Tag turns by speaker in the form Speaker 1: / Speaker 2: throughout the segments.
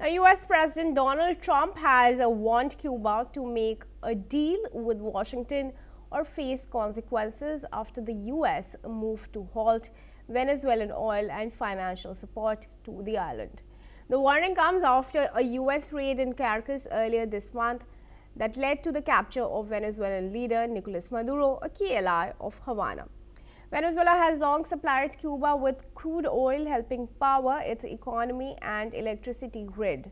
Speaker 1: Now, US President Donald Trump has warned Cuba to make a deal with Washington or face consequences after the US moved to halt Venezuelan oil and financial support to the island. The warning comes after a US raid in Caracas earlier this month that led to the capture of Venezuelan leader Nicolás Maduro, a key ally of Havana. Venezuela has long supplied Cuba with crude oil, helping power its economy and electricity grid.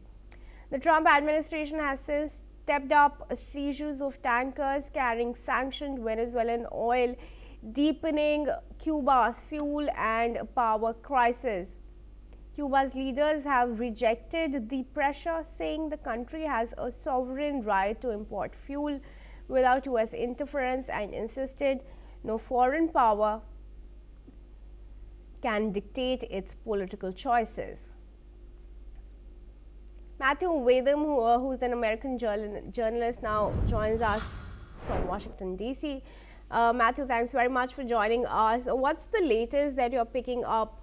Speaker 1: The Trump administration has since stepped up seizures of tankers carrying sanctioned Venezuelan oil, deepening Cuba's fuel and power crisis. Cuba's leaders have rejected the pressure, saying the country has a sovereign right to import fuel without US interference, and insisted no foreign power can dictate its political choices. Matthew Wadham, who's an American journalist, now joins us from Washington, D.C. Matthew, thanks very much for joining us. What's the latest that you're picking up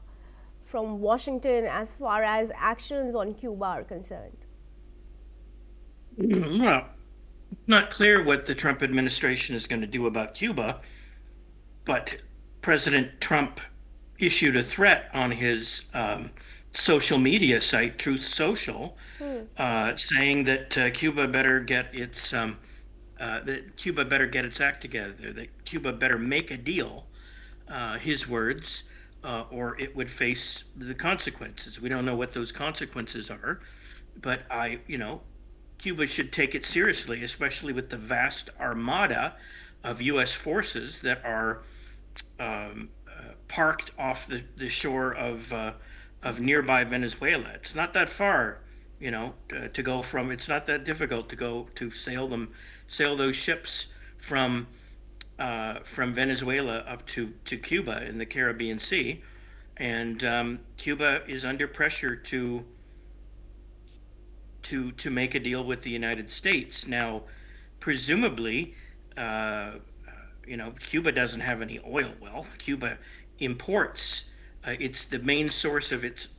Speaker 1: from Washington as far as actions on Cuba are concerned?
Speaker 2: Well, not clear what the Trump administration is going to do about Cuba, but President Trump issued a threat on his social media site, Truth Social, saying that Cuba better get its act together, that Cuba better make a deal, his words, or it would face the consequences. We don't know what those consequences are, but Cuba should take it seriously, especially with the vast armada of U.S. forces that are parked off the shore of nearby Venezuela. It's not that far, to go from. It's not that difficult to go to sail those ships from Venezuela up to Cuba in the Caribbean Sea, and Cuba is under pressure to make a deal with the United States. Now, presumably, Cuba doesn't have any oil wealth. Cuba imports. It's the main source of its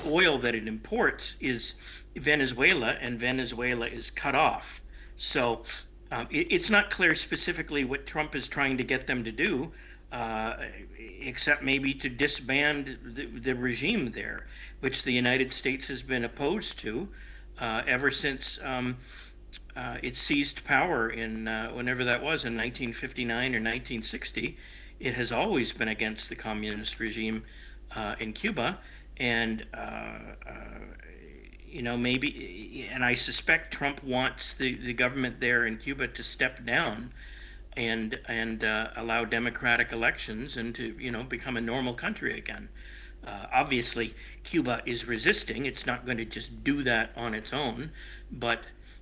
Speaker 2: oil that it imports is Venezuela, and Venezuela is cut off. So it's not clear specifically what Trump is trying to get them to do, except maybe to disband the regime there, which the United States has been opposed to ever since it seized power in whenever that was, in 1959 or 1960. It has always been against the communist regime in Cuba, and maybe, and I suspect Trump wants the government there in Cuba to step down and allow democratic elections and to become a normal country again. Obviously, Cuba is resisting. It's not going to just do that on its own, but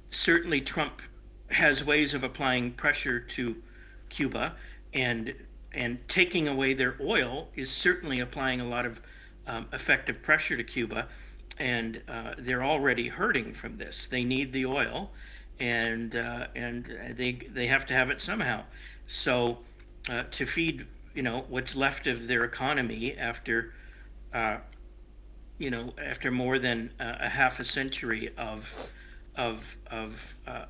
Speaker 2: certainly Trump has ways of applying pressure to Cuba, and taking away their oil is certainly applying a lot of effective pressure to Cuba, and they're already hurting from this. They need the oil, and they have to have it somehow. So to feed what's left of their economy after after more than a half a century of a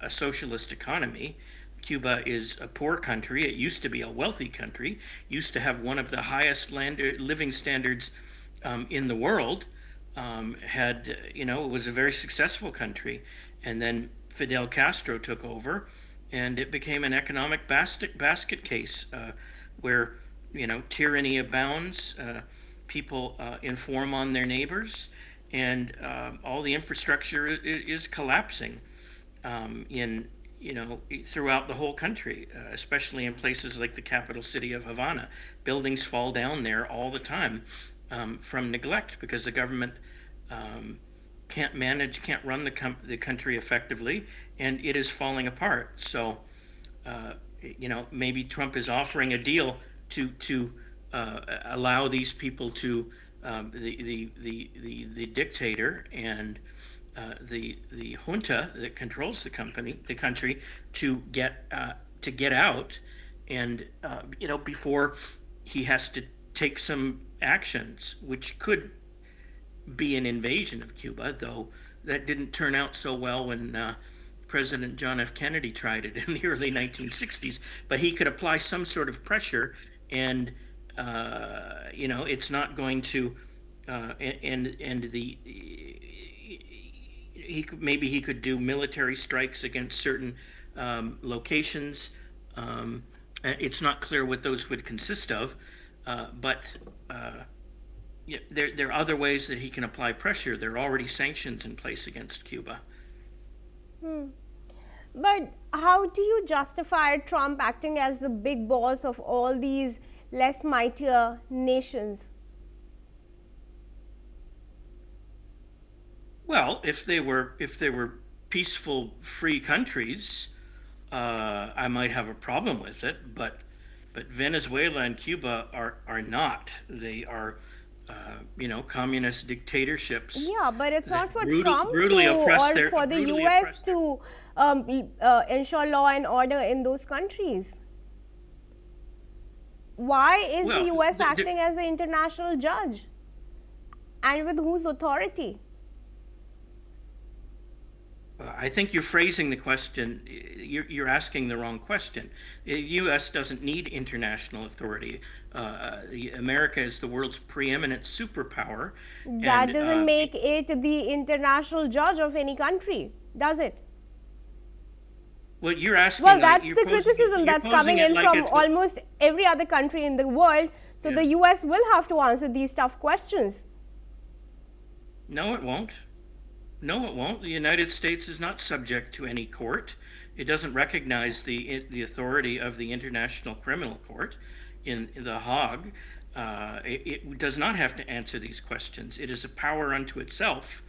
Speaker 2: socialist economy. Cuba is a poor country. It used to be a wealthy country, used to have one of the highest living standards in the world. It was a very successful country. And then Fidel Castro took over, and it became an economic basket case where, tyranny abounds, people inform on their neighbors, and all the infrastructure is collapsing throughout the whole country, especially in places like the capital city of Havana. Buildings fall down there all the time from neglect, because the government can't run the country effectively, and it is falling apart. So, maybe Trump is offering a deal to allow these people to the dictator and the junta that controls the country to get out, and before he has to take some actions, which could be an invasion of Cuba, though that didn't turn out so well when President John F. Kennedy tried it in the early 1960s. But he could apply some sort of pressure, and it's not going to, maybe he could do military strikes against certain locations. It's not clear what those would consist of, but there are other ways that he can apply pressure. There are already sanctions in place against Cuba.
Speaker 1: But how do you justify Trump acting as the big boss of all these less mightier nations?
Speaker 2: Well, if they were peaceful, free countries, I might have a problem with it. But Venezuela and Cuba are not. They are communist dictatorships.
Speaker 1: Yeah, but it's not for
Speaker 2: brutal,
Speaker 1: Trump
Speaker 2: brutally
Speaker 1: to,
Speaker 2: oppress
Speaker 1: or
Speaker 2: their,
Speaker 1: for the
Speaker 2: brutally
Speaker 1: US
Speaker 2: oppress
Speaker 1: to ensure law and order in those countries. Why is
Speaker 2: Well,
Speaker 1: the US
Speaker 2: the-
Speaker 1: acting as the international judge? And with whose authority?
Speaker 2: I think you're phrasing the question, you're asking the wrong question. The U.S. doesn't need international authority. America is the world's preeminent superpower.
Speaker 1: That
Speaker 2: and,
Speaker 1: doesn't make it the international judge of any country, does it?
Speaker 2: Well, you're asking.
Speaker 1: Well, that's
Speaker 2: you're
Speaker 1: the
Speaker 2: posing
Speaker 1: criticism
Speaker 2: you're
Speaker 1: that's
Speaker 2: posing
Speaker 1: coming
Speaker 2: it
Speaker 1: in
Speaker 2: like
Speaker 1: from
Speaker 2: it's
Speaker 1: almost every other country in the world. So
Speaker 2: Yeah.
Speaker 1: the US will have to answer these tough questions.
Speaker 2: No, it won't. No, it won't. The United States is not subject to any court. It doesn't recognize the authority of the International Criminal Court in The Hague. It does not have to answer these questions. It is a power unto itself,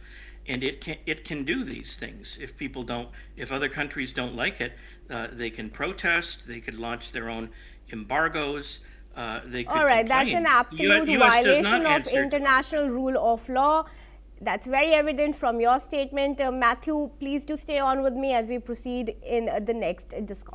Speaker 2: and it can do these things. If other countries don't like it, they can protest. They could launch their own embargoes. They could
Speaker 1: All right, that's
Speaker 2: complain.
Speaker 1: an absolute
Speaker 2: US does
Speaker 1: violation
Speaker 2: not
Speaker 1: of
Speaker 2: answer to-
Speaker 1: international rule of law. That's very evident from your statement. Matthew, please do stay on with me as we proceed in the next discussion.